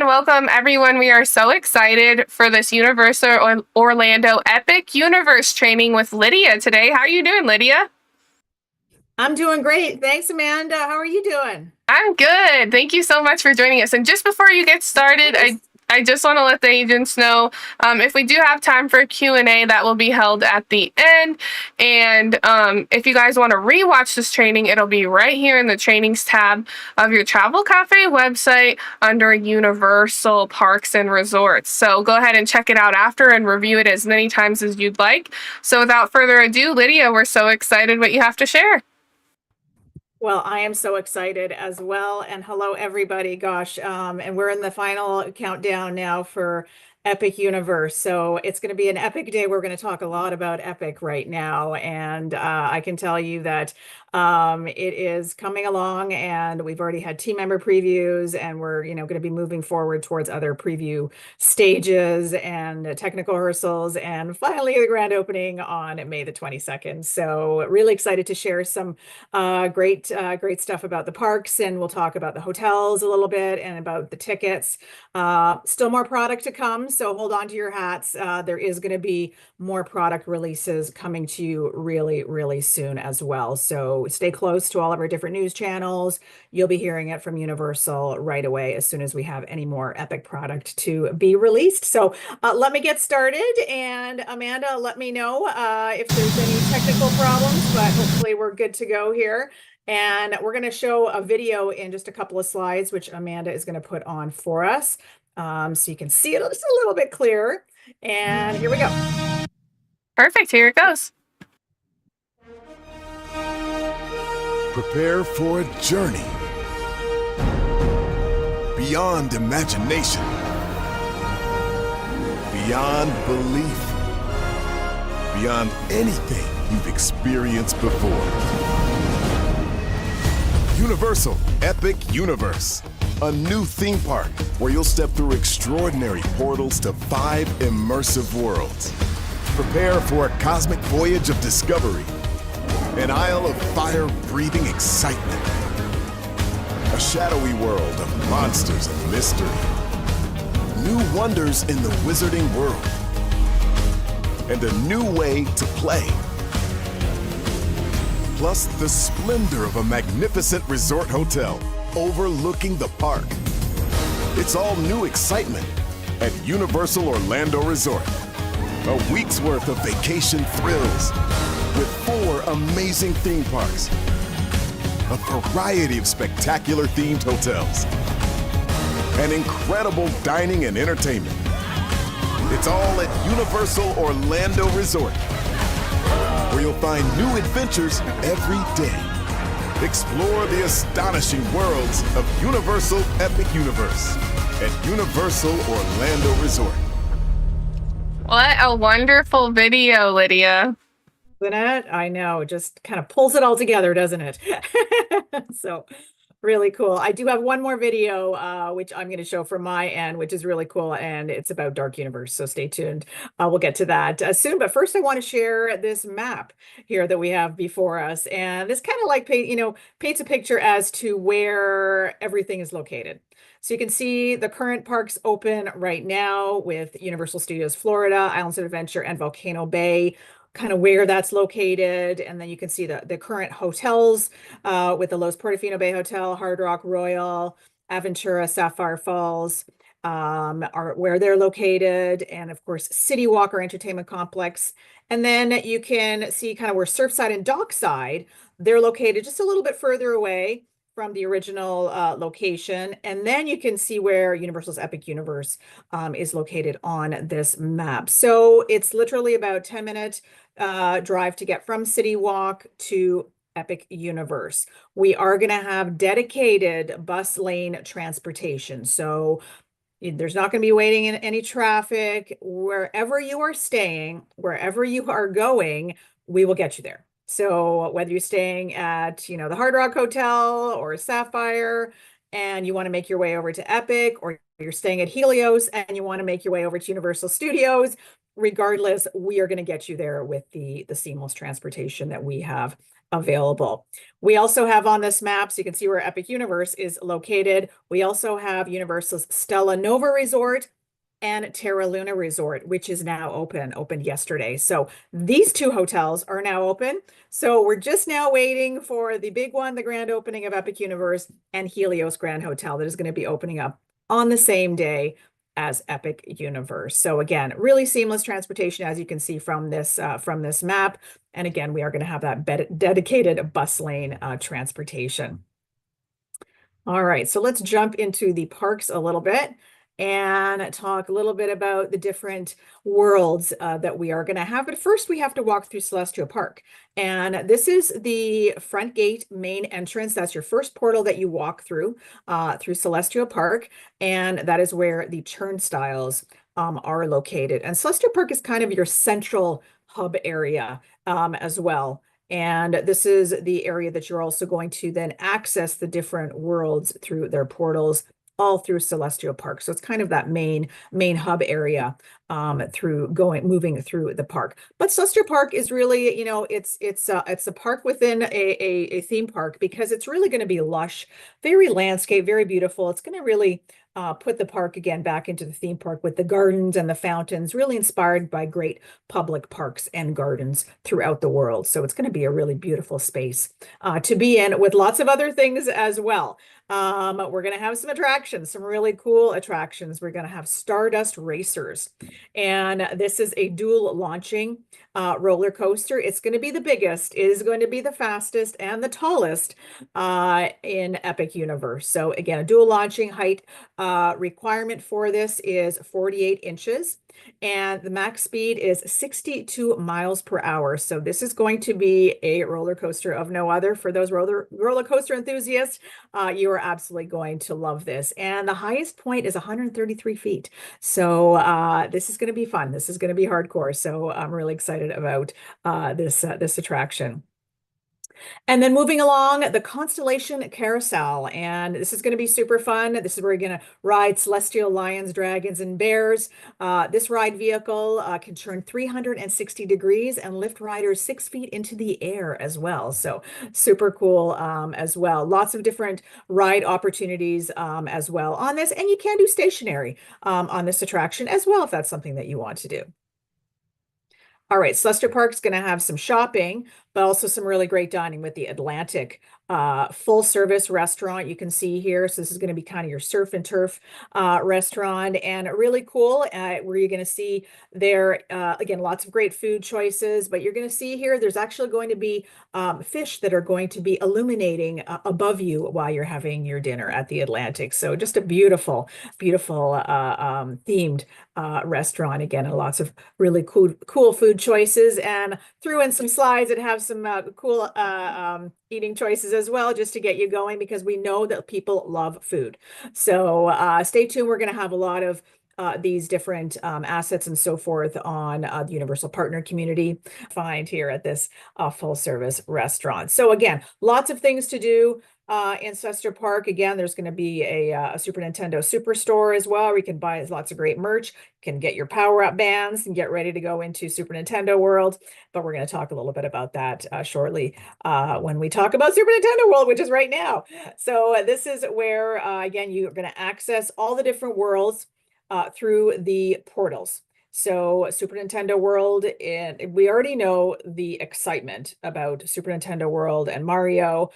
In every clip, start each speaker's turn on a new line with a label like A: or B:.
A: welcome everyone. We are so excited for this Universal Orlando Epic Universe training with Lydia today. How are you doing, Lydia?
B: I'm doing great. Thanks, Amanda. How are you doing?
A: I'm good. Thank you so much for joining us. And just before you get started,
B: Yes.
A: I just want to let the agents know if we do have time for Q&A, that will be held at the end. And if you guys want to rewatch this training, it'll be right here in the trainings tab of your Travel Cafe website under Universal Parks and Resorts. So go ahead and check it out after and review it as many times as you'd like. So without further ado, Lydia, we're so excited what you have to share.
B: Well, I am so excited as well. And hello, everybody. Gosh, and we're in the final countdown now for Epic Universe. So it's going to be an epic day. We're going to talk a lot about Epic right now. And I can tell you that it is coming along, and we've already had team member previews, and we're, going to be moving forward towards other preview stages and technical rehearsals, and finally the grand opening on May the 22nd. So really excited to share some great stuff about the parks, and we'll talk about the hotels a little bit and about the tickets. Still more product to come, so hold on to your hats. There is going to be more product releases coming to you really, really soon as well. So stay close to all of our different news channels. You'll be hearing it from Universal right away as soon as we have any more Epic product to be released. So let me get started, and Amanda, let me know if there's any technical problems, but hopefully we're good to go here. And we're going to show a video in just a couple of slides, which Amanda is going to put on for us, so you can see it just a little bit clearer. And here we go.
A: Perfect. Here it goes.
C: Prepare for a journey beyond imagination, beyond belief, beyond anything you've experienced before. Universal Epic Universe, a new theme park where you'll step through extraordinary portals to 5 immersive worlds. Prepare for a cosmic voyage of discovery, an isle of fire-breathing excitement, a shadowy world of monsters and mystery, new wonders in the wizarding world, and a new way to play. Plus the splendor of a magnificent resort hotel overlooking the park. It's all new excitement at Universal Orlando Resort. A week's worth of vacation thrills with 4 amazing theme parks, a variety of spectacular themed hotels, and incredible dining and entertainment. It's all at Universal Orlando Resort, where you'll find new adventures every day. Explore the astonishing worlds of Universal Epic Universe at Universal Orlando Resort.
A: What a wonderful video, Lydia.
B: Isn't it? I know, just kind of pulls it all together, doesn't it? So really cool. I do have one more video, which I'm going to show from my end, which is really cool, and it's about Dark Universe. So stay tuned. We'll get to that soon. But first, I want to share this map here that we have before us, and this kind of like paints a picture as to where everything is located. So you can see the current parks open right now with Universal Studios Florida, Islands of Adventure, and Volcano Bay, kind of where that's located. And then you can see the current hotels with the Los Portofino Bay Hotel, Hard Rock Royal, Aventura, Sapphire Falls, are where they're located. And of course, City Walk, our entertainment complex. And then you can see kind of where Surfside and Dockside, they're located just a little bit further away from the original location. And then you can see where Universal's Epic Universe is located on this map. So it's literally about 10-minute drive to get from City Walk to Epic Universe. We are going to have dedicated bus lane transportation. So there's not going to be waiting in any traffic. Wherever you are staying, wherever you are going, we will get you there. So whether you're staying at, the Hard Rock Hotel or Sapphire, and you want to make your way over to Epic, or you're staying at Helios and you want to make your way over to Universal Studios, regardless, we are going to get you there with the seamless transportation that we have available. We also have on this map, so you can see where Epic Universe is located. We also have Universal's Stella Nova Resort and Terra Luna Resort, which is now opened yesterday. So these two hotels are now open. So we're just now waiting for the big one, the grand opening of Epic Universe and Helios Grand Hotel that is going to be opening up on the same day as Epic Universe. So again, really seamless transportation, as you can see from this map. And again, we are going to have that dedicated bus lane transportation. All right, so let's jump into the parks a little bit and talk a little bit about the different worlds that we are going to have. But first, we have to walk through Celestial Park. And this is the front gate main entrance. That's your first portal that you walk through Celestial Park. And that is where the turnstiles are located. And Celestial Park is kind of your central hub area as well. And this is the area that you're also going to then access the different worlds through their portals all through Celestial Park. So it's kind of that main hub area moving through the park. But Celestial Park is really, it's a park within a theme park because it's really going to be lush, very landscape, very beautiful. It's going to really put the park again back into the theme park with the gardens and the fountains, really inspired by great public parks and gardens throughout the world. So it's going to be a really beautiful space to be in with lots of other things as well. We're going to have some attractions, some really cool attractions. We're going to have Stardust Racers, and this is a dual launching roller coaster. It's going to be the biggest, it is going to be the fastest and the tallest in Epic Universe. So again, a dual launching height requirement for this is 48 inches. And the max speed is 62 miles per hour. So this is going to be a roller coaster of no other. For those roller coaster enthusiasts, you are absolutely going to love this. And the highest point is 133 feet. So this is going to be fun. This is going to be hardcore. So I'm really excited about this attraction. And then moving along, the Constellation Carousel. And this is going to be super fun. This is where you're going to ride celestial lions, dragons, and bears. This ride vehicle can turn 360 degrees and lift riders 6 feet into the air as well. So super cool as well. Lots of different ride opportunities as well on this. And you can do stationary on this attraction as well if that's something that you want to do. All right, Celestial Park's going to have some shopping, but also some really great dining with the Atlantic full service restaurant you can see here. So this is going to be kind of your surf and turf restaurant, and really cool where you're going to see there, again, lots of great food choices, but you're going to see here, there's actually going to be fish that are going to be illuminating above you while you're having your dinner at the Atlantic. So just a beautiful, beautiful themed restaurant again, and lots of really cool food choices, and threw in some slides that have some cool eating choices as well, just to get you going, because we know that people love food. So stay tuned. We're going to have a lot of these different assets and so forth on the Universal Partner Community find here at this full service restaurant. So again, lots of things to do in Celestial Park. Again, there's going to be a Super Nintendo Superstore as well, where you can buy lots of great merch. You can get your power-up bands and get ready to go into Super Nintendo World. But we're going to talk a little bit about that shortly when we talk about Super Nintendo World, which is right now. So this is where, again, you're going to access all the different worlds through the portals. So Super Nintendo World, and we already know the excitement about Super Nintendo World and Mario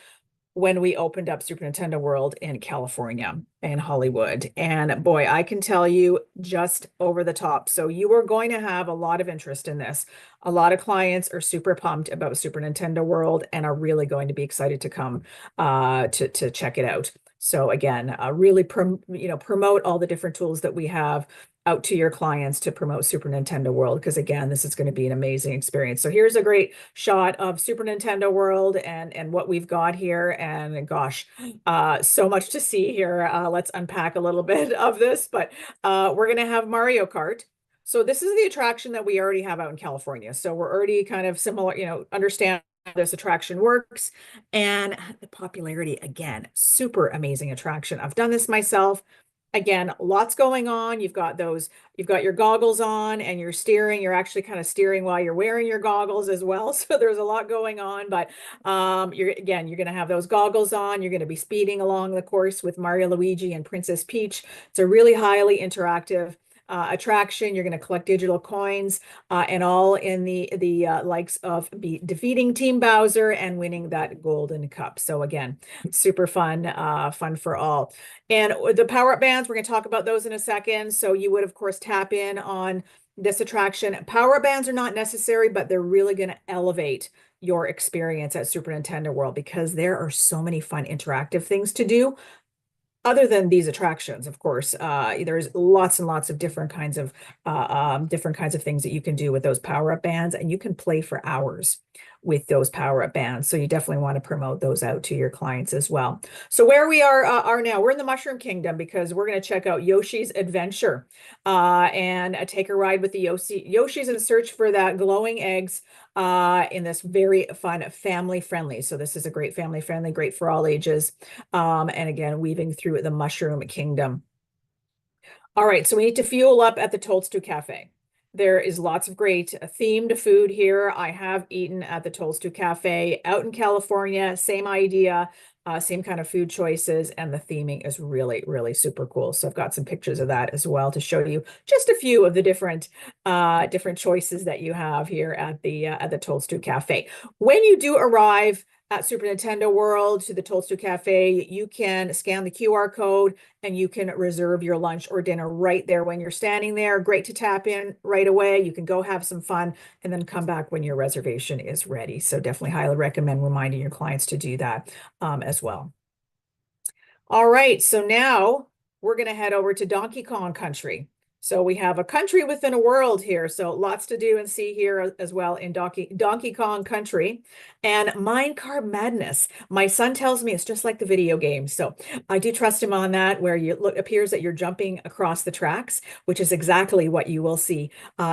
B: when we opened up Super Nintendo World in California and Hollywood. And boy, I can tell you, just over the top. So you are going to have a lot of interest in this. A lot of clients are super pumped about Super Nintendo World and are really going to be excited to come to check it out. So again, really promote all the different tools that we have out to your clients to promote Super Nintendo World, because again, this is going to be an amazing experience. So here's a great shot of Super Nintendo World and what we've got here. And gosh, so much to see here. Let's unpack a little bit of this, but we're going to have Mario Kart. So this is the attraction that we already have out in California. So we're already kind of similar, understand how this attraction works, and the popularity, again, super amazing attraction. I've done this myself. Again, lots going on. You've got your goggles on and you're steering. You're actually kind of steering while you're wearing your goggles as well. So there's a lot going on, but you're going to have those goggles on. You're going to be speeding along the course with Mario, Luigi, and Princess Peach. It's a really highly interactive attraction. You're going to collect digital coins and all in the likes of defeating Team Bowser and winning that golden cup. So again, super fun, fun for all. And the power-up bands, we're going to talk about those in a second. So you would, of course, tap in on this attraction. Power-up bands are not necessary, but they're really going to elevate your experience at Super Nintendo World because there are so many fun interactive things to do. Other than these attractions, of course, there's lots and lots of different kinds of things that you can do with those power-up bands, and you can play for hours with those power-up bands. So you definitely want to promote those out to your clients as well. So where we are now, we're in the Mushroom Kingdom because we're going to check out Yoshi's Adventure and take a ride with the Yoshi's in search for that glowing eggs in this very fun family-friendly. So this is a great family-friendly, great for all ages. And again, weaving through the Mushroom Kingdom. All right, so we need to fuel up at the Toadstool Cafe. There is lots of great themed food here. I have eaten at the Toadstool Cafe out in California, same idea, same kind of food choices, and the theming is really, really super cool. So I've got some pictures of that as well to show you just a few of the different choices that you have here at the Toadstool Cafe. When you do arrive at Super Nintendo World to the Toadstool Cafe, you can scan the QR code and you can reserve your lunch or dinner right there when you're standing there. Great to tap in right away. You can go have some fun and then come back when your reservation is ready. So definitely highly recommend reminding your clients to do that as well. All right, so now we're going to head over to Donkey Kong Country. So we have a country within a world here. So lots to do and see here as well in Donkey Kong Country. And Minecart Madness. My son tells me it's just like the video game. So I do trust him on that, where appears that you're jumping across the tracks, which is exactly what you will see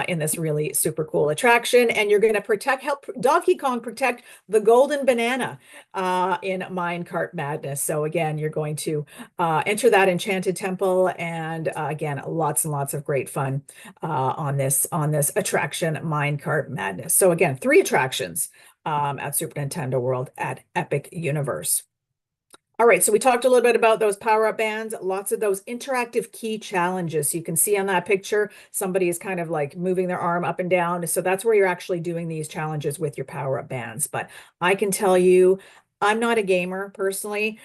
B: in this really super cool attraction. And you're going to help Donkey Kong protect the golden banana in Minecart Madness. So again, you're going to enter that enchanted temple, and again, lots and lots of great fun on this attraction, Minecart Madness. So again, 3 attractions at Super Nintendo World at Epic Universe. All right, so we talked a little bit about those power-up bands, lots of those interactive key challenges. So you can see on that picture, somebody is kind of like moving their arm up and down. So that's where you're actually doing these challenges with your power-up bands. But I can tell you, I'm not a gamer personally,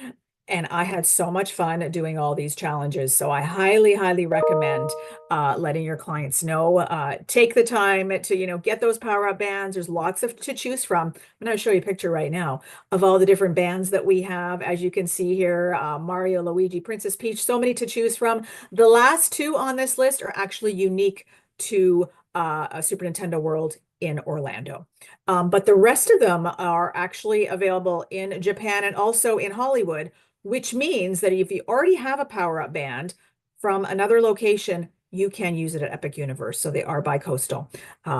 B: and I had so much fun doing all these challenges. So I highly, highly recommend letting your clients know. Take the time to, get those power-up bands. There's lots to choose from. I'm going to show you a picture right now of all the different bands that we have. As you can see here, Mario, Luigi, Princess Peach, so many to choose from. The last 2 on this list are actually unique to a Super Nintendo World in Orlando. But the rest of them are actually available in Japan and also in Hollywood, which means that if you already have a power-up band from another location, you can use it at Epic Universe. So they are bi-coastal,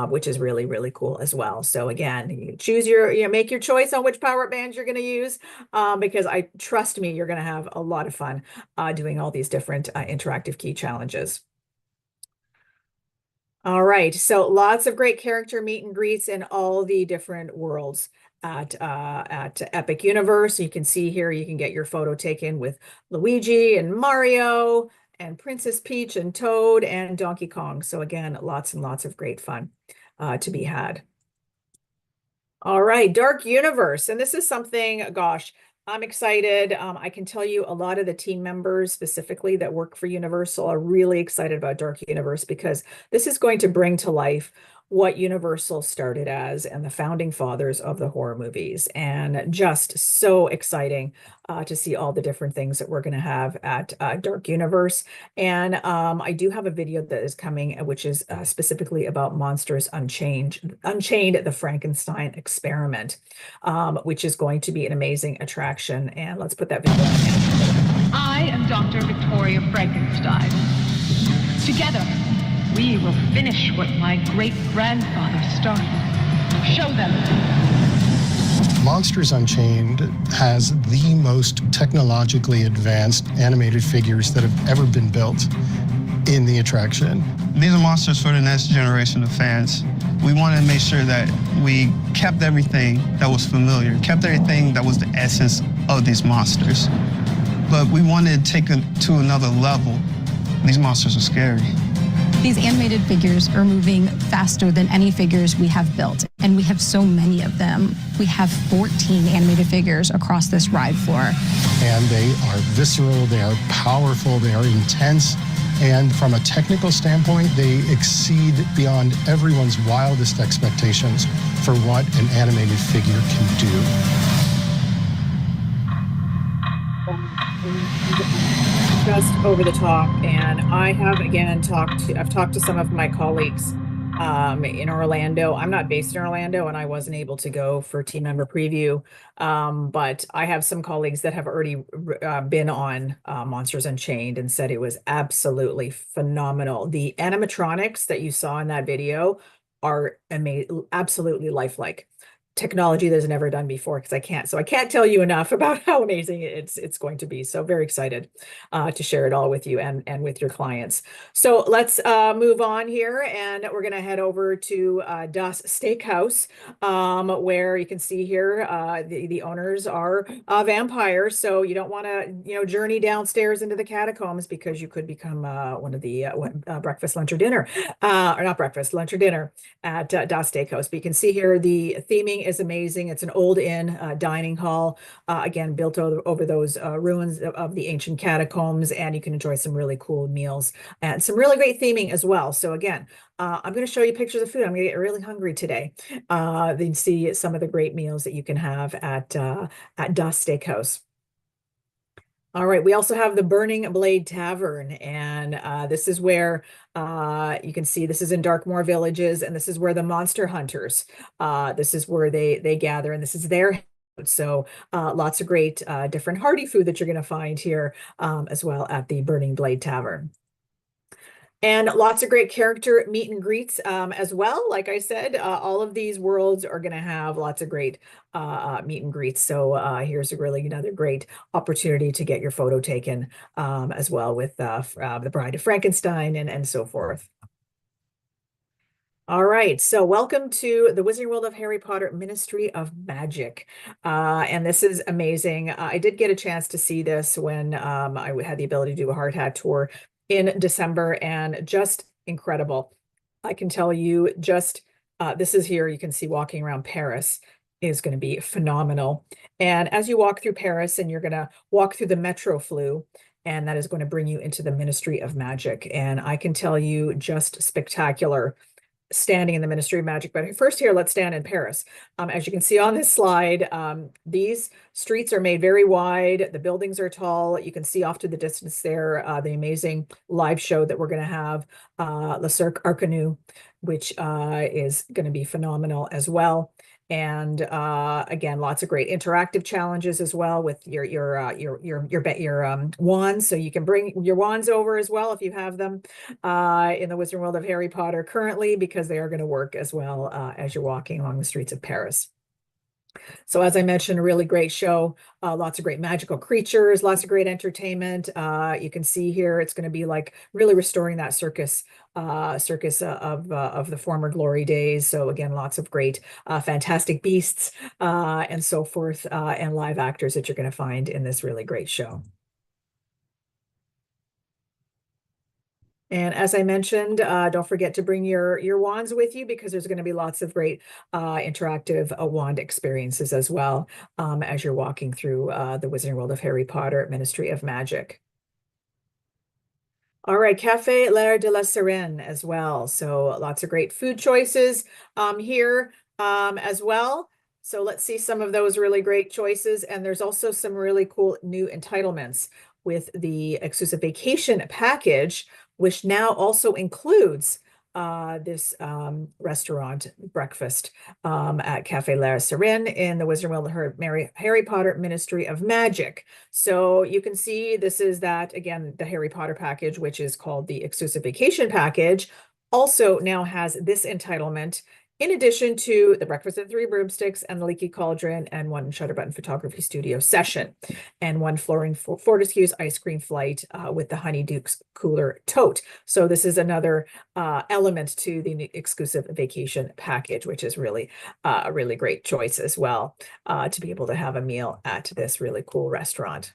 B: which is really, really cool as well. So again, you choose make your choice on which power-up bands you're going to use, because trust me, you're going to have a lot of fun doing all these different interactive key challenges. All right, so lots of great character meet and greets in all the different worlds at Epic Universe. You can see here, you can get your photo taken with Luigi and Mario and Princess Peach and Toad and Donkey Kong. So again, lots and lots of great fun to be had. All right, Dark Universe. And this is something, gosh, I'm excited. I can tell you a lot of the team members specifically that work for Universal are really excited about Dark Universe because this is going to bring to life what Universal started as and the founding fathers of the horror movies. And just so exciting to see all the different things that we're going to have at Dark Universe. And I do have a video that is coming, which is specifically about Monsters Unchained, the Frankenstein Experiment, which is going to be an amazing attraction. And let's put that video in.
D: I am Dr. Victoria Frankenstein. Together, we will finish what my great-grandfather started. Show them.
E: Monsters Unchained has the most technologically advanced animated figures that have ever been built in the attraction.
F: These are monsters for the next generation of fans. We wanted to make sure that we kept everything that was familiar, kept everything that was the essence of these monsters. But we wanted to take it to another level. These monsters are scary.
G: These animated figures are moving faster than any figures we have built, and we have so many of them. We have 14 animated figures across this ride floor.
E: And they are visceral, they are powerful, they are intense, and from a technical standpoint, they exceed beyond everyone's wildest expectations for what an animated figure can do.
B: Just over the top, and I have again I've talked to some of my colleagues in Orlando. I'm not based in Orlando, and I wasn't able to go for team member preview, but I have some colleagues that have already been on Monsters Unchained and said it was absolutely phenomenal. The animatronics that you saw in that video are amazing, absolutely lifelike. Technology that's never done before, because I can't tell you enough about how amazing it's going to be. So very excited to share it all with you and with your clients. So let's move on here, and we're going to head over to Das Steakhouse, where you can see here the owners are vampires. So you don't want to journey downstairs into the catacombs, because you could become one of the breakfast, lunch, or dinner, or not breakfast, lunch, or dinner at Das Steakhouse. But you can see here the theming is amazing. It's an old inn dining hall, again, built over those ruins of the ancient catacombs, and you can enjoy some really cool meals and some really great theming as well. So again, I'm going to show you pictures of food. I'm going to get really hungry today. Then see some of the great meals that you can have at Das Steakhouse. All right, we also have the Burning Blade Tavern, and this is where you can see this is in Darkmoor Villages, and this is where the monster hunters, this is where they gather, and this is their so lots of great different hearty food that you're going to find here as well at the Burning Blade Tavern. And lots of great character meet and greets as well. Like I said, all of these worlds are going to have lots of great meet and greets. So here's another great opportunity to get your photo taken as well with the Bride of Frankenstein and so forth. All right, so welcome to the Wizarding World of Harry Potter Ministry of Magic. And this is amazing. I did get a chance to see this when I had the ability to do a hard hat tour in December, and just incredible. I can tell you just, this is here, you can see walking around Paris is going to be phenomenal. And as you walk through Paris, and you're going to walk through the Metro Flue, and that is going to bring you into the Ministry of Magic. And I can tell you just spectacular standing in the Ministry of Magic. But first here, let's stand in Paris. As you can see on this slide, these streets are made very wide. The buildings are tall. You can see off to the distance there the amazing live show that we're going to have, Le Cirque Arcanu, which is going to be phenomenal as well. And again, lots of great interactive challenges as well with your wands. So you can bring your wands over as well if you have them in the Wizarding World of Harry Potter currently, because they are going to work as well as you're walking along the streets of Paris. So as I mentioned, a really great show, lots of great magical creatures, lots of great entertainment. You can see here, it's going to be like really restoring that circus of the former glory days. So again, lots of great fantastic beasts and so forth, and live actors that you're going to find in this really great show. And as I mentioned, don't forget to bring your wands with you, because there's going to be lots of great interactive wand experiences as well as you're walking through the Wizarding World of Harry Potter Ministry of Magic. All right, Café L'Air de la Sirène as well. So lots of great food choices here as well. So let's see some of those really great choices. And there's also some really cool new entitlements with the exclusive vacation package, which now also includes this restaurant breakfast at Café La Sirène in the Wizarding World of Harry Potter Ministry of Magic. So you can see this is that, again, the Harry Potter package, which is called the exclusive vacation package, also now has this entitlement in addition to the Breakfast at Three Broomsticks and the Leaky Cauldron and one Shutter Button Photography Studio session and one Flooring Fortescue's ice cream flight with the Honeydukes cooler tote. So this is another element to the exclusive vacation package, which is really a really great choice as well to be able to have a meal at this really cool restaurant.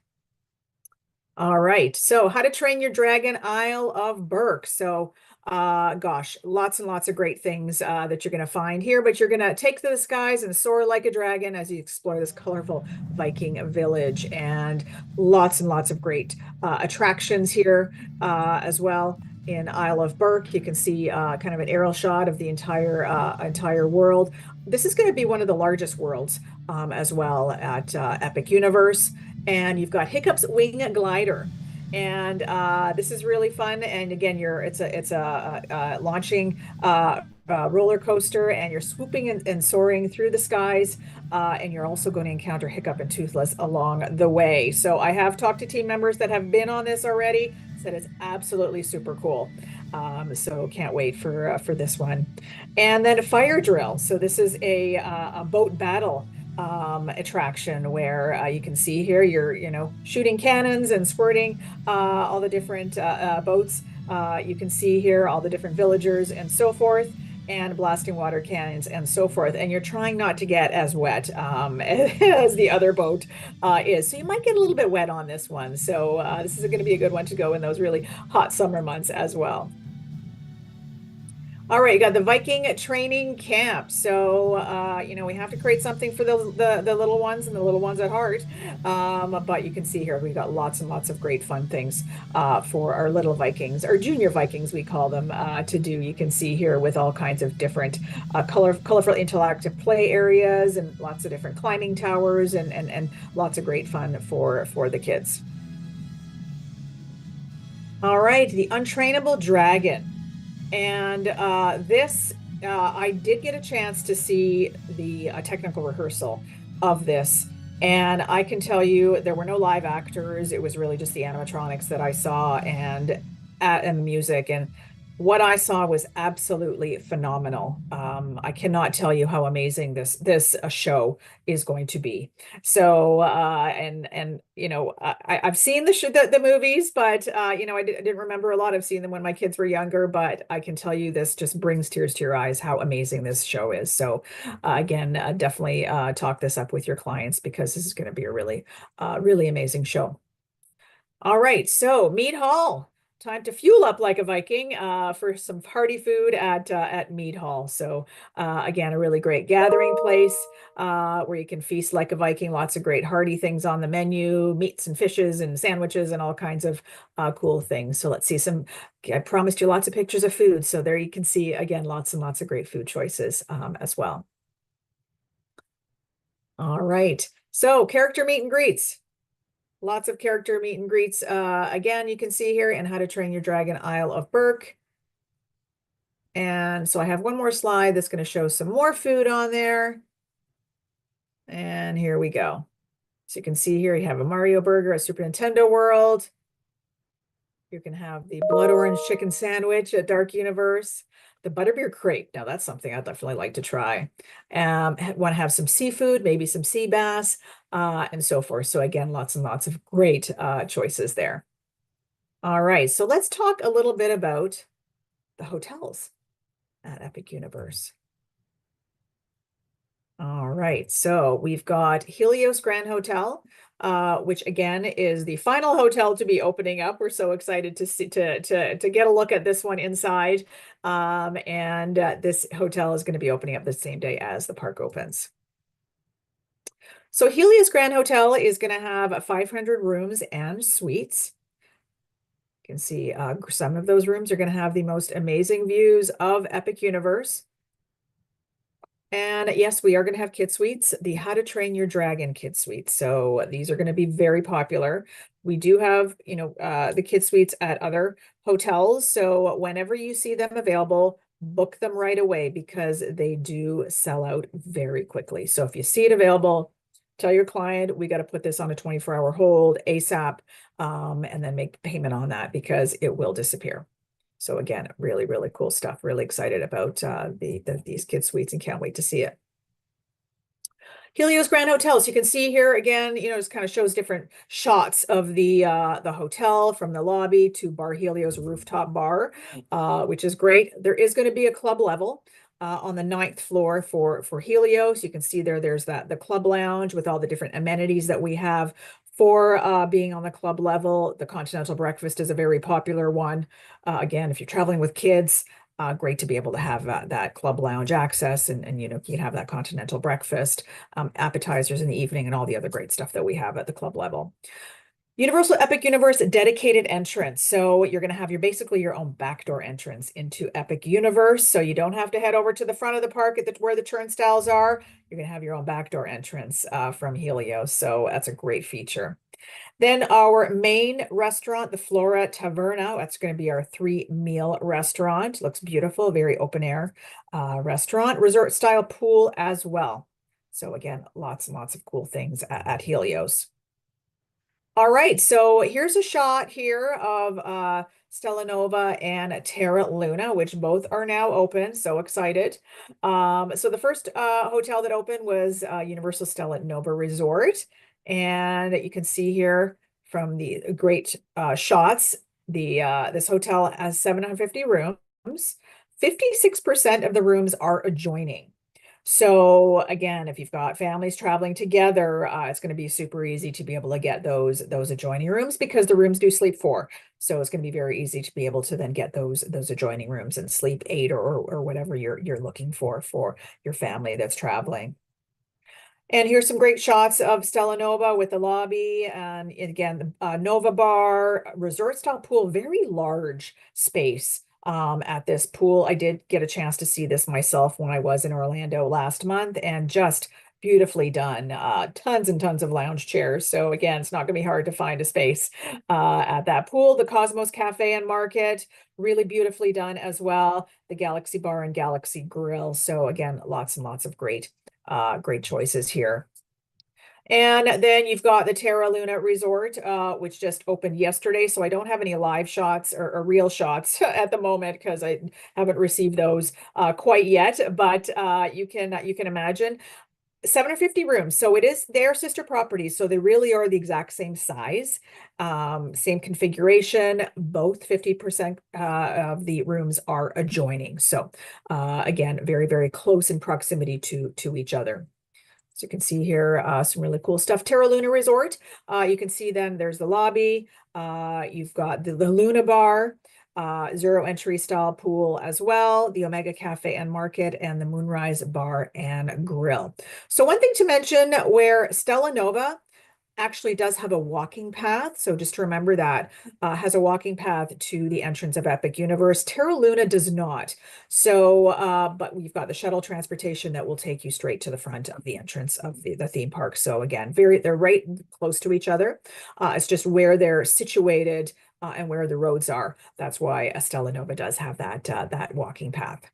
B: All right, so how to train your dragon, Isle of Burke. So gosh, lots and lots of great things that you're going to find here, but you're going to take to the skies and soar like a dragon as you explore this colorful Viking village, and lots of great attractions here as well. In Isle of Burke, you can see kind of an aerial shot of the entire world. This is going to be one of the largest worlds as well at Epic Universe. And you've got Hiccup's Wing Glider. And this is really fun. And again, it's a launching roller coaster, and you're swooping and soaring through the skies. And you're also going to encounter Hiccup and Toothless along the way. So I have talked to team members that have been on this already, said it's absolutely super cool. So can't wait for this one. And then a fire drill. So this is a boat battle attraction where you can see here you're shooting cannons and squirting all the different boats. You can see here all the different villagers and so forth, and blasting water cannons and so forth. And you're trying not to get as wet as the other boat is. So you might get a little bit wet on this one. So this is going to be a good one to go in those really hot summer months as well. All right, you got the Viking training camp. So, we have to create something for the little ones and the little ones at heart. But you can see here, we've got lots and lots of great fun things for our little Vikings, or junior Vikings, we call them, to do. You can see here with all kinds of different colorful interactive play areas and lots of different climbing towers and lots of great fun for the kids. All right, the Untrainable Dragon. And this, I did get a chance to see the technical rehearsal of this. And I can tell you there were no live actors. It was really just the animatronics that I saw and the music. And what I saw was absolutely phenomenal. I cannot tell you how amazing this show is going to be. So I've seen the movies, but I didn't remember a lot. I've seen them when my kids were younger, but I can tell you this just brings tears to your eyes how amazing this show is. So again, definitely talk this up with your clients, because this is going to be a really amazing show. All right, so Mead Hall. Time to fuel up like a Viking for some hearty food at Mead Hall. So again, a really great gathering place where you can feast like a Viking. Lots of great hearty things on the menu, meats and fishes and sandwiches and all kinds of cool things. So let's see I promised you lots of pictures of food. So there you can see, again, lots and lots of great food choices as well. All right, so character meet and greets. Lots of character meet and greets. Again, you can see here in How to Train Your Dragon, Isle of Burke. And so I have one more slide that's going to show some more food on there. And here we go. So you can see here, you have a Mario burger, a Super Nintendo World. You can have the blood orange chicken sandwich at Dark Universe. The butterbeer crepe. Now that's something I'd definitely like to try. Want to have some seafood, maybe some sea bass, and so forth. So again, lots and lots of great choices there. All right, so let's talk a little bit about the hotels at Epic Universe. All right, so we've got Helios Grand Hotel, which again is the final hotel to be opening up. We're so excited to see to get a look at this one inside. This hotel is going to be opening up the same day as the park opens. So Helios Grand Hotel is going to have 500 rooms and suites. You can see some of those rooms are going to have the most amazing views of Epic Universe. And yes, we are going to have kid suites, the How to Train Your Dragon kid suites. So these are going to be very popular. We do have, the kid suites at other hotels. So whenever you see them available, book them right away, because they do sell out very quickly. So if you see it available, tell your client, we got to put this on a 24-hour hold ASAP, and then make payment on that, because it will disappear. So again, really, really cool stuff. Really excited about these kid suites and can't wait to see it. Helios Grand Hotel. So you can see here again, you know, just kind of shows different shots of the hotel from the lobby to Bar Helios rooftop bar, which is great. There is going to be a club level on the 9th floor for Helios. You can see there's the club lounge with all the different amenities that we have for being on the club level. The continental breakfast is a very popular one. Again, if you're traveling with kids, great to be able to have that club lounge access, and you know, you can have that continental breakfast, appetizers in the evening, and all the other great stuff that we have at the club level. Universal Epic Universe dedicated entrance. So you're going to have basically your own backdoor entrance into Epic Universe. So you don't have to head over to the front of the park where the turnstiles are. You're going to have your own backdoor entrance from Helios. So that's a great feature. Then our main restaurant, the Flora Taverna. That's going to be our 3-meal restaurant. Looks beautiful, very open air restaurant. Resort style pool as well. So again, lots and lots of cool things at Helios. All right, so here's a shot here of Stella Nova and Terra Luna, which both are now open. So excited. So the first hotel that opened was Universal Stella Nova Resort. And you can see here from the great shots, this hotel has 750 rooms. 56% of the rooms are adjoining. So again, if you've got families traveling together, it's going to be super easy to be able to get those adjoining rooms because the rooms do sleep 4. So it's going to be very easy to be able to then get those adjoining rooms and sleep 8 or whatever you're looking for your family that's traveling. And here's some great shots of Stella Nova with the lobby, and again, the Nova Bar, resort style pool, very large space. At this pool, I did get a chance to see this myself when I was in Orlando last month, and just beautifully done. Tons and tons of lounge chairs. So again, it's not going to be hard to find a space at that pool. The Cosmos Cafe and Market, really beautifully done as well. The Galaxy Bar and Galaxy Grill. So again, lots and lots of great choices here. And then you've got the Terra Luna Resort, which just opened yesterday. So I don't have any live shots or real shots at the moment because I haven't received those quite yet. But you can imagine 750 rooms. So it is their sister properties. So they really are the exact same size, same configuration. Both 50% of the rooms are adjoining. So again, very, very close in proximity to each other. So you can see here some really cool stuff. Terra Luna Resort. You can see then there's the lobby. You've got the Luna Bar, 0 entry style pool as well, the Omega Cafe and Market, and the Moonrise Bar and Grill. So one thing to mention, where Stella Nova actually does have a walking path. So just to remember that, has a walking path to the entrance of Epic Universe. Terra Luna does not. So, but we've got the shuttle transportation that will take you straight to the front of the entrance of the theme park. So again, they're right close to each other. It's just where they're situated and where the roads are. That's why Stella Nova does have that walking path.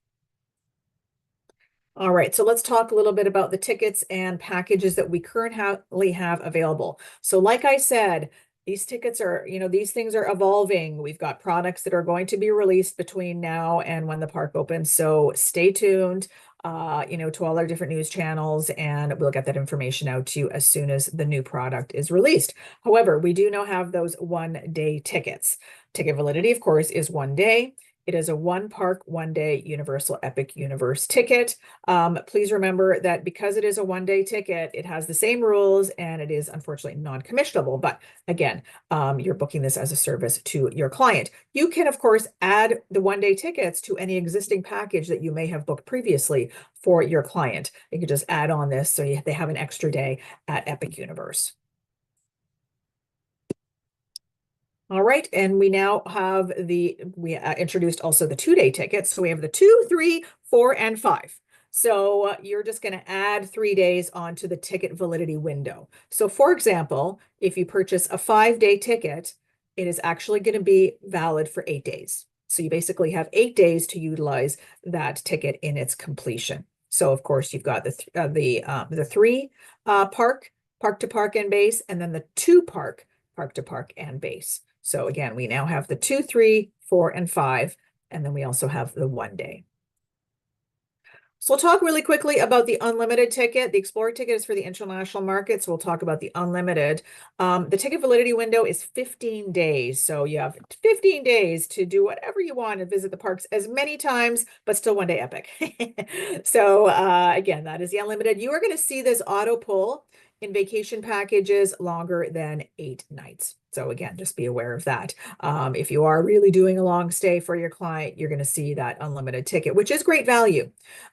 B: All right, so let's talk a little bit about the tickets and packages that we currently have available. So like I said, these tickets are, you know, these things are evolving. We've got products that are going to be released between now and when the park opens. So stay tuned, you know, to all our different news channels, and we'll get that information out to you as soon as the new product is released. However, we do now have those 1-day tickets. Ticket validity, of course, is 1 day. It is a 1 park, 1 day Universal Epic Universe ticket. Please remember that because it is a 1-day ticket, it has the same rules and it is unfortunately non-commissionable. But again, you're booking this as a service to your client. You can, of course, add the 1-day tickets to any existing package that you may have booked previously for your client. You can just add on this so they have an extra day at Epic Universe. All right, and we now have we introduced also the 2-day tickets. So we have the 2, 3, 4, and 5. So you're just going to add 3 days onto the ticket validity window. So for example, if you purchase a 5-day ticket, it is actually going to be valid for 8 days. So you basically have 8 days to utilize that ticket in its completion. So of course you've got the 3 park to park and base, and then the 2 park to park and base. So again, we now have the 2, 3, 4, and 5 And then we also have the 1 day. So we'll talk really quickly about the unlimited ticket. The Explorer ticket is for the international market, so we'll talk about the unlimited. The ticket validity window is 15 days. So you have 15 days to do whatever you want and visit the parks as many times, but still 1 day epic. So again, that is the unlimited. You are going to see this auto pull in vacation packages longer than 8 nights. So again, just be aware of that. If you are really doing a long stay for your client, you're going to see that unlimited ticket, which is great value.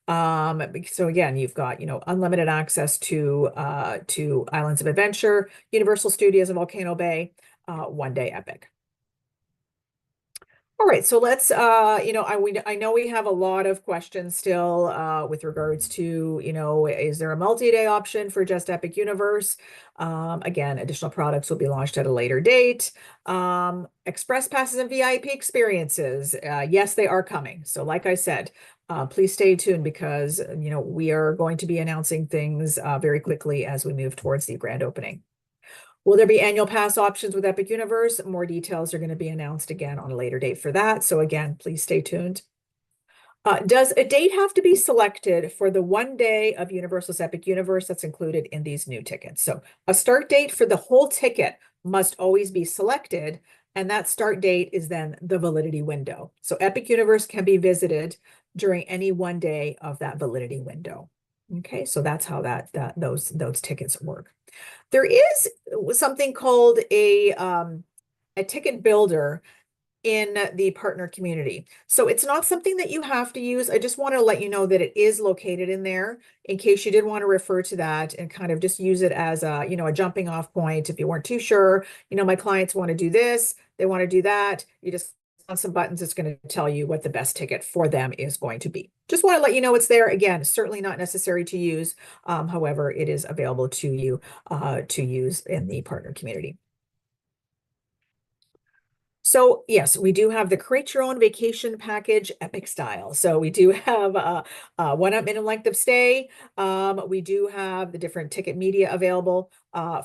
B: So again, you've got, unlimited access to Islands of Adventure, Universal Studios of Volcano Bay, 1 day epic. All right, so let's, I know we have a lot of questions still with regards to, is there a multi-day option for just Epic Universe? Again, additional products will be launched at a later date. Express passes and VIP experiences, yes, they are coming. So like I said, please stay tuned because, we are going to be announcing things very quickly as we move towards the grand opening. Will there be annual pass options with Epic Universe? More details are going to be announced again on a later date for that. So again, please stay tuned. Does a date have to be selected for the 1 day of Universal's Epic Universe that's included in these new tickets? So a start date for the whole ticket must always be selected, and that start date is then the validity window. So Epic Universe can be visited during any 1 day of that validity window. Okay, so that's how those tickets work. There is something called a ticket builder in the partner community. So it's not something that you have to use. I just want to let you know that it is located in there in case you did want to refer to that and kind of just use it as a, a jumping off point. If you weren't too sure, my clients want to do this, they want to do that. You just on some buttons, it's going to tell you what the best ticket for them is going to be. Just want to let you know it's there. Again, certainly not necessary to use. However, it is available to you to use in the partner community. So yes, we do have the Create Your Own Vacation Package Epic Style. So we do have 1 up minimum length of stay. We do have the different ticket media available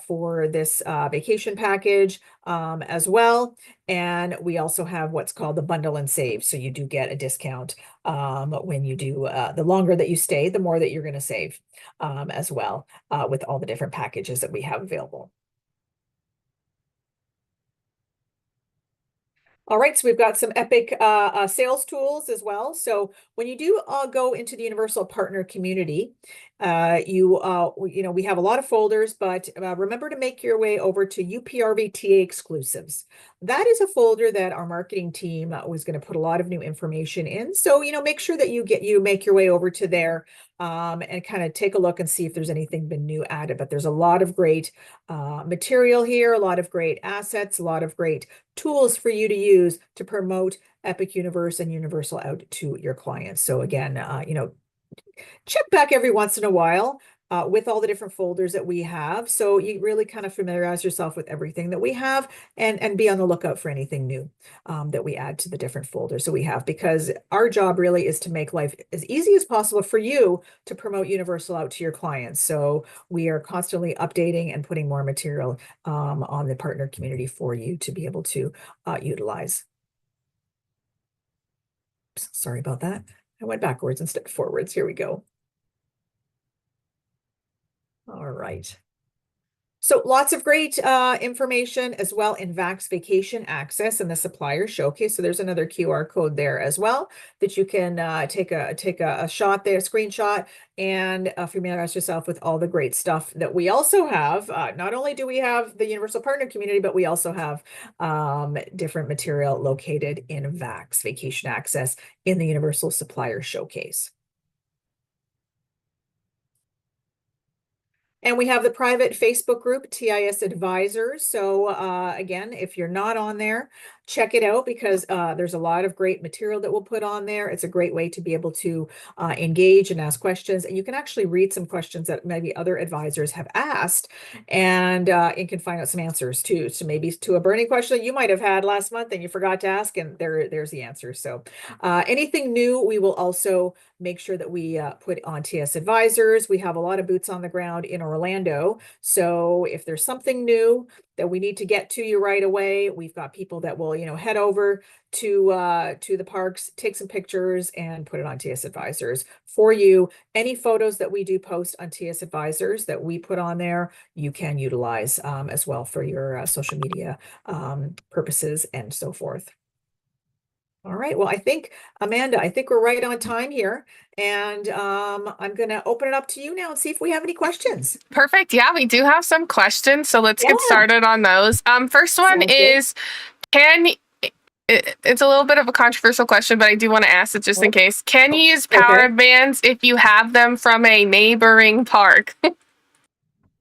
B: for this vacation package as well. And we also have what's called the bundle and save. So you do get a discount when you do, the longer that you stay, the more that you're going to save as well with all the different packages that we have available. All right, so we've got some Epic sales tools as well. So when you do go into the Universal Partner community, we have a lot of folders, but remember to make your way over to UPRVTA exclusives. That is a folder that our marketing team was going to put a lot of new information in. So, make sure that you make your way over to there and kind of take a look and see if there's anything been new added. But there's a lot of great material here, a lot of great assets, a lot of great tools for you to use to promote Epic Universe and Universal out to your clients. So again, check back every once in a while with all the different folders that we have. So you really kind of familiarize yourself with everything that we have and be on the lookout for anything new that we add to the different folders that we have, because our job really is to make life as easy as possible for you to promote Universal out to your clients. So we are constantly updating and putting more material on the partner community for you to be able to utilize. Sorry about that. I went backwards instead of forwards. Here we go. All right. So lots of great information as well in VAX Vacation Access and the Supplier Showcase. So there's another QR code there as well that you can take a shot there, screenshot, and familiarize yourself with all the great stuff that we also have. Not only do we have the Universal Partner community, but we also have different material located in VAX Vacation Access in the Universal Supplier Showcase. And we have the private Facebook group, TIS Advisors. So again, if you're not on there, check it out because there's a lot of great material that we'll put on there. It's a great way to be able to engage and ask questions. And you can actually read some questions that maybe other advisors have asked and can find out some answers too. So maybe to a burning question that you might have had last month and you forgot to ask, and there's the answer. So anything new, we will also make sure that we put on TS Advisors. We have a lot of boots on the ground in Orlando. So if there's something new that we need to get to you right away, we've got people that will, head over to the parks, take some pictures and put it on TS Advisors for you. Any photos that we do post on TS Advisors that we put on there, you can utilize as well for your social media purposes and so forth. All right. Well, Amanda, I think we're right on time here. And I'm going to open it up to you now and see if we have any questions.
A: Perfect. Yeah, we do have some questions. So let's get
B: Yeah.
A: started on those. First one
B: Sounds good.
A: is, it's a little bit of a controversial question, but I do want to ask it just in case. Can you use power bands if you have them from a neighboring park?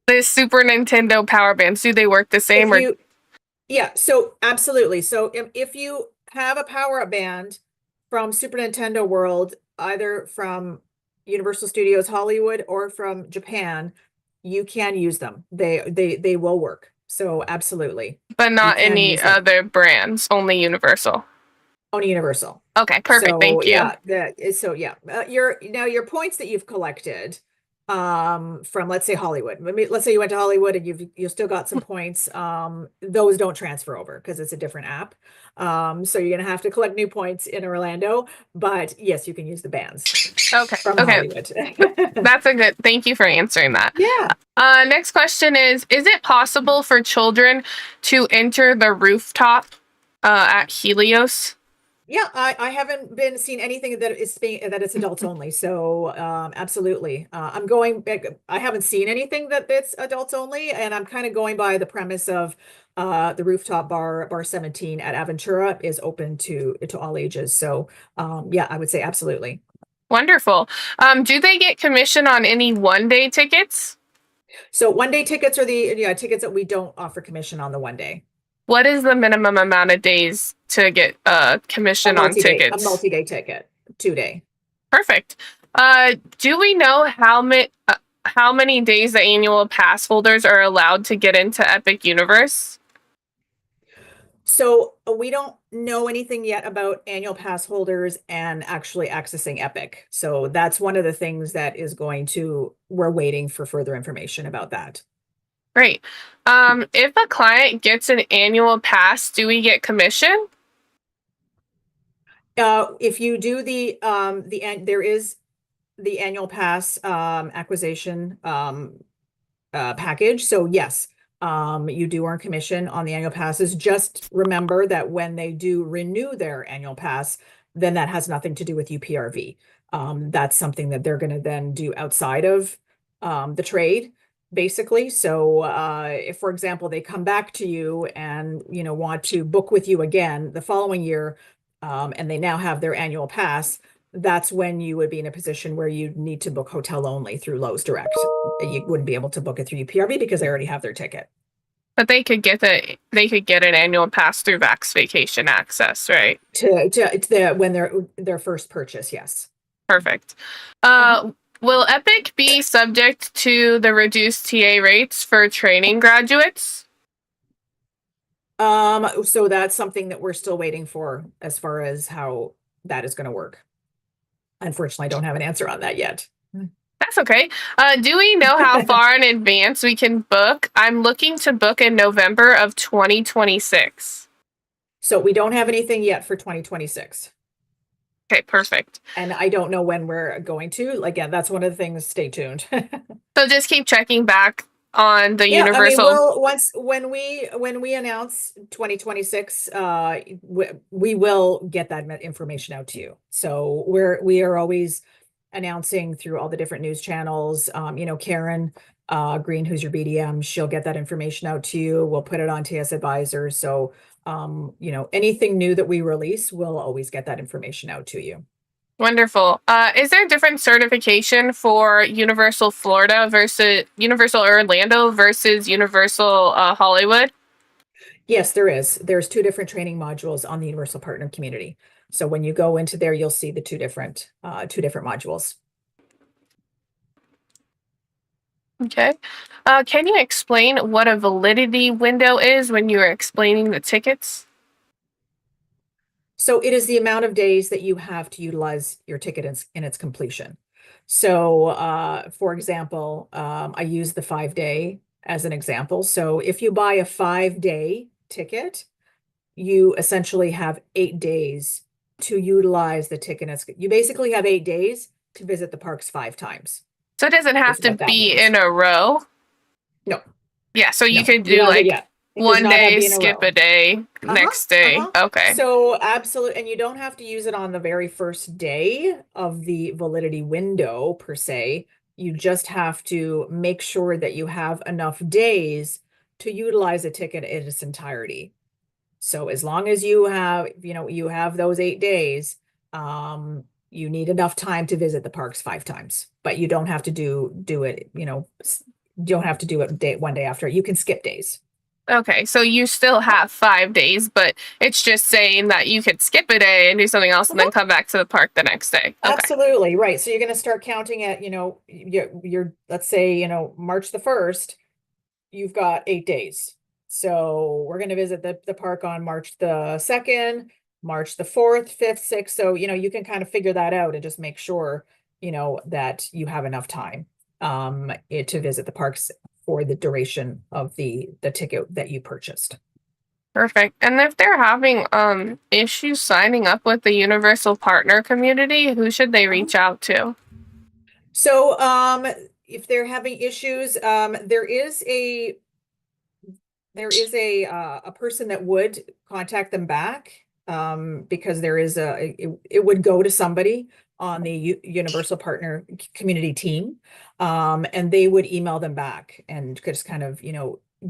A: The Super Nintendo power bands, do they work the same?
B: Yeah, so absolutely. So if you have a power band from Super Nintendo World, either from Universal Studios Hollywood or from Japan, you can use them. They will work. So absolutely.
A: But not
B: You can
A: any
B: use them.
A: other brands, only Universal.
B: Only Universal.
A: Okay, perfect.
B: So,
A: Thank you.
B: your points that you've collected from, let's say, Hollywood. Let's say you went to Hollywood and you've still got some points. Those don't transfer over because it's a different app. So you're gonna have to collect new points in Orlando, but yes, you can use the bands
A: Okay.
B: from
A: Okay.
B: Hollywood.
A: That's a good. Thank you for answering that.
B: Yeah.
A: Next question is it possible for children to enter the rooftop at Helios?
B: Yeah, I haven't been seen anything that it's adults only. So absolutely. I haven't seen anything that's adults only, and I'm kind of going by the premise of the rooftop bar 17 at Aventura is open to all ages. So yeah, I would say absolutely.
A: Wonderful. Do they get commission on any one-day tickets?
B: So 1-day tickets are the tickets that we don't offer commission on the 1 day.
A: What is the minimum amount of days to get commission on tickets?
B: A multi-day ticket, 2-day.
A: Perfect. Do we know how many days the annual pass holders are allowed to get into Epic Universe?
B: So we don't know anything yet about annual pass holders and actually accessing Epic. So that's one of the things that we're waiting for further information about that.
A: Great. If a client gets an annual pass, do we get commission?
B: If you do there is the annual pass acquisition package. So yes, you do earn commission on the annual passes. Just remember that when they do renew their annual pass, then that has nothing to do with UPRV. That's something that they're going to then do outside of the trade, basically. So if, for example, they come back to you and want to book with you again the following year, and they now have their annual pass, that's when you would be in a position where you need to book hotel only through Lowe's Direct. You wouldn't be able to book it through UPRV because they already have their ticket.
A: But they could get an annual pass through Vax Vacation Access, right?
B: When their first purchase, yes.
A: Perfect. Will Epic be subject to the reduced TA rates for training graduates?
B: So that's something that we're still waiting for as far as how that is going to work. Unfortunately, I don't have an answer on that yet.
A: That's okay. Do we know how far in advance we can book? I'm looking to book in November of 2026.
B: So we don't have anything yet for 2026.
A: Okay, perfect.
B: And I don't know when we're going to. Again, that's one of the things. Stay tuned.
A: So just keep checking back on the
B: Yeah,
A: Universal.
B: I mean, when we announce 2026, we will get that information out to you. So we are always announcing through all the different news channels. Karen Green, who's your BDM, she'll get that information out to you. We'll put it on TS Advisor. So anything new that we release, we'll always get that information out to you.
A: Wonderful. Is there a different certification for Universal Florida versus Universal Orlando versus Universal Hollywood?
B: Yes, there is. There's 2 different training modules on the Universal Partner Community. So when you go into there, you'll see the two different modules.
A: Okay. Can you explain what a validity window is when you are explaining the tickets?
B: So it is the amount of days that you have to utilize your ticket in its completion. So for example, I use the 5-day as an example. So if you buy a 5-day ticket, you essentially have 8 days to utilize the ticket. You basically have 8 days to visit the parks 5 times.
A: So it doesn't have
B: Is
A: to
B: what that
A: be
B: means.
A: in a row.
B: No,
A: Yeah, so you
B: no,
A: could
B: you
A: do
B: have it.
A: like
B: Yeah, it does
A: one
B: not have to
A: day,
B: be in a
A: skip
B: row.
A: a day, next day. Okay.
B: So absolutely, and you don't have to use it on the very first day of the validity window per se. You just have to make sure that you have enough days to utilize a ticket in its entirety. So as long as you have, you have those 8 days, you need enough time to visit the parks 5 times, but you don't have to do it, you don't have to do it one day after. You can skip days.
A: Okay, so you still have 5 days, but it's just saying that you could skip a day and do something else and then come back to the park the next day. Okay.
B: Absolutely, right. So you're going to start counting at, your let's say, March the 1st, you've got 8 days. So we're going to visit the park on March the 2nd, March the 4th, 5th, 6th. So, you can kind of figure that out and just make sure, that you have enough time to visit the parks for the duration of the ticket that you purchased.
A: Perfect. And if they're having issues signing up with the Universal Partner community, who should they reach out to?
B: So, if they're having issues, there is a person that would contact them back, because it would go to somebody on the Universal Partner community team, and they would email them back and just kind of,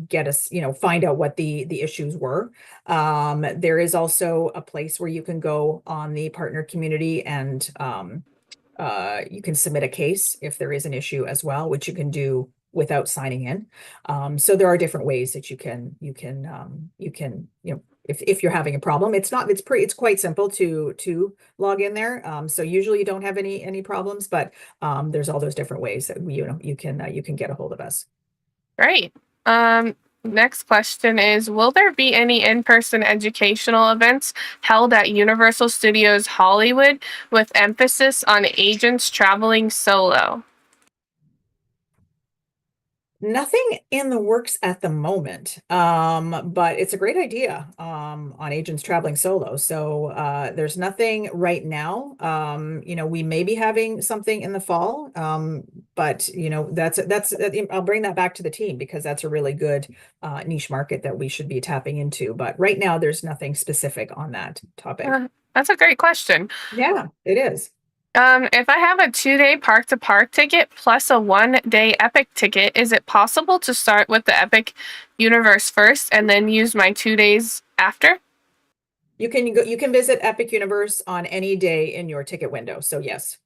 B: get us, find out what the issues were. There is also a place where you can go on the partner community and you can submit a case if there is an issue as well, which you can do without signing in. So there are different ways that you can, if you're having a problem, it's quite simple to log in there. So usually you don't have any problems, but there's all those different ways that you can get a hold of us.
A: Great. Next question is, will there be any in-person educational events held at Universal Studios Hollywood with emphasis on agents traveling solo?
B: Nothing in the works at the moment, but it's a great idea on agents traveling solo. So there's nothing right now. We may be having something in the fall, but I'll bring that back to the team because that's a really good niche market that we should be tapping into. But right now, there's nothing specific on that topic.
A: That's a great question.
B: Yeah, it is.
A: If I have a 2-day park to park ticket plus a 1-day Epic ticket, is it possible to start with the Epic Universe first and then use my 2 days after?
B: You can visit Epic Universe on any day in your ticket window. So yes.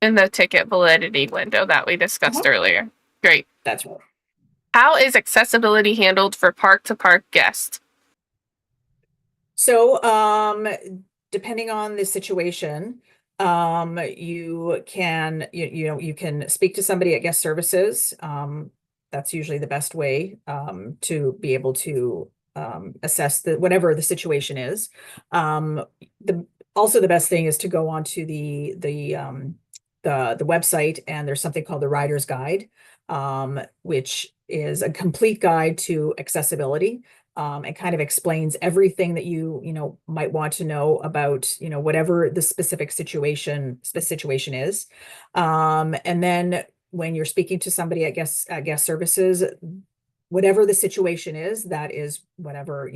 A: In the ticket validity window that we discussed earlier. Great.
B: That's right.
A: How is accessibility handled for park to park guests?
B: So, depending on the situation, you can, you can speak to somebody at guest services. That's usually the best way, to be able to, assess whatever the situation is. Also the best thing is to go onto the website, and there's something called the Rider's Guide, which is a complete guide to accessibility. And kind of explains everything that you might want to know about, whatever the specific situation is. And then when you're speaking to somebody at guest services, whatever the situation is, that is whatever,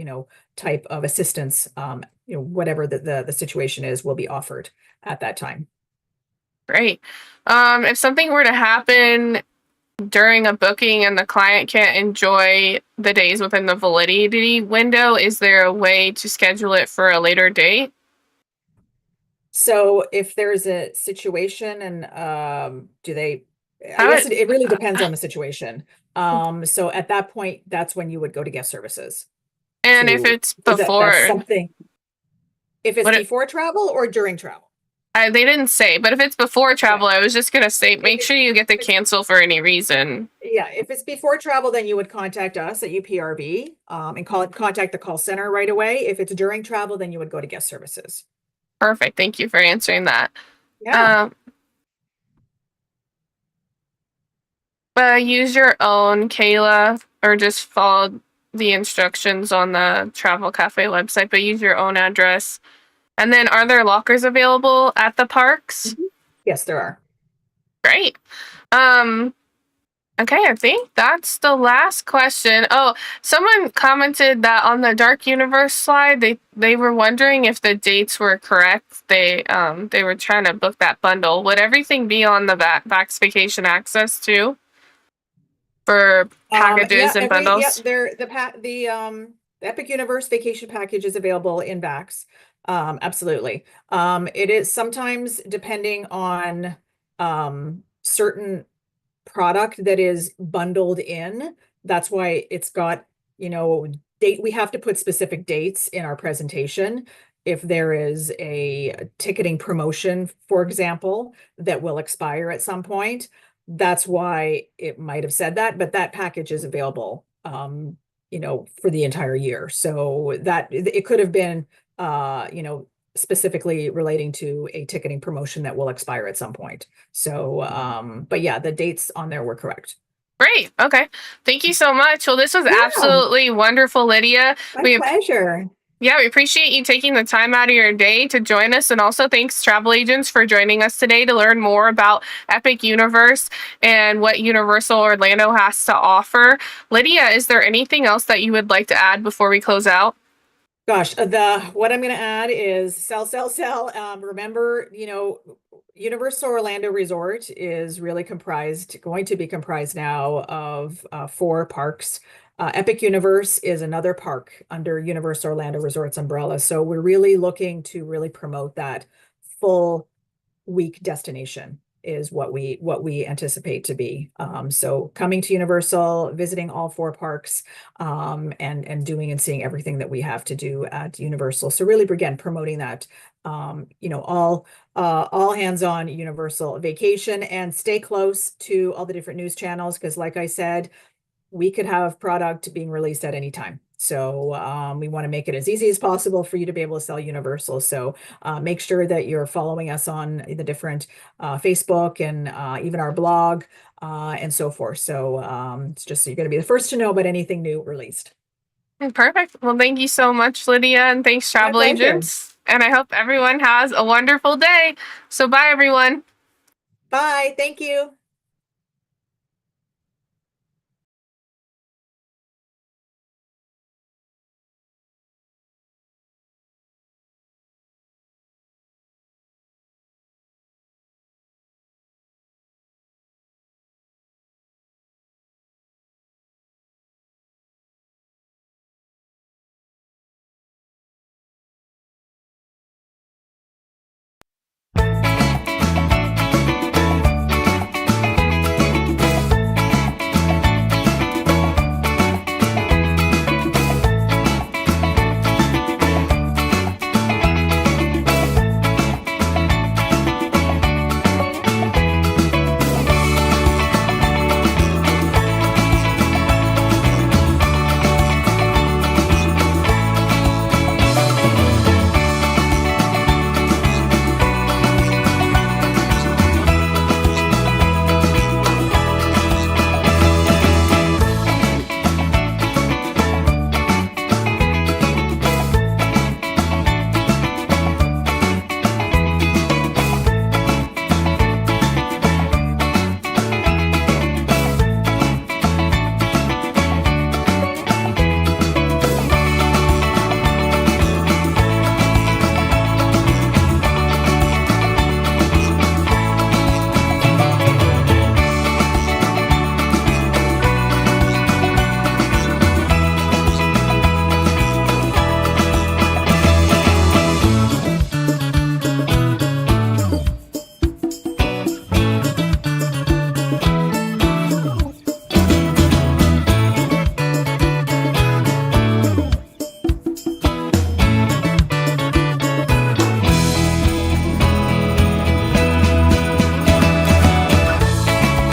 B: type of assistance, whatever the situation is, will be offered at that time.
A: Great. If something were to happen during a booking and the client can't enjoy the days within the validity window, is there a way to schedule it for a later date?
B: So if there's a situation and I guess it really depends on the situation. So at that point, that's when you would go to guest services.
A: And if it's before
B: something, if it's before travel or during travel.
A: They didn't say, but if it's before travel, I was just going to say, make sure you get the cancel for any reason.
B: Yeah, if it's before travel, then you would contact us at UPRV and contact the call center right away. If it's during travel, then you would go to guest services.
A: Perfect. Thank you for answering that.
B: Yeah.
A: Use your own, Kayla. or just follow the instructions on the Travel Cafe website, but use your own address. And then are there lockers available at the parks?
B: Yes, there are.
A: Great. Okay, I think that's the last question. Oh, someone commented that on the Dark Universe slide, they were wondering if the dates were correct. They were trying to book that bundle. Would everything be on the Vax Vacation Access too? For packages and bundles?
B: The Epic Universe vacation package is available in Vax. Absolutely. It is sometimes depending on certain product that is bundled in. That's why it's got, date. We have to put specific dates in our presentation. If there is a ticketing promotion, for example, that will expire at some point, that's why it might have said that, but that package is available, for the entire year. So that it could have been, specifically relating to a ticketing promotion that will expire at some point. So, but yeah, the dates on there were correct.
A: Great. Okay. Thank you so much. Well, this was absolutely wonderful, Lydia.
B: My pleasure.
A: Yeah, we appreciate you taking the time out of your day to join us. And also thanks, travel agents, for joining us today to learn more about Epic Universe and what Universal Orlando has to offer. Lydia, is there anything else that you would like to add before we close out?
B: Gosh, what I'm going to add is sell, sell, sell. Remember, Universal Orlando Resort is really going to be comprised now of 4 parks. Epic Universe is another park under Universal Orlando Resort's umbrella. So we're really looking to really promote that full week destination is what we anticipate to be. So coming to Universal, visiting all 4 parks, and doing and seeing everything that we have to do at Universal. So really, again, promoting that, all hands on Universal vacation, and stay close to all the different news channels, because like I said, we could have product being released at any time. So we want to make it as easy as possible for you to be able to sell Universal. So make sure that you're following us on the different Facebook and even our blog and so forth. So it's just so you're going to be the first to know about anything new released.
A: Perfect. Well, thank you so much, Lydia, and thanks, travel agents. And I hope everyone has a wonderful day. So bye, everyone.
B: Bye. Thank you.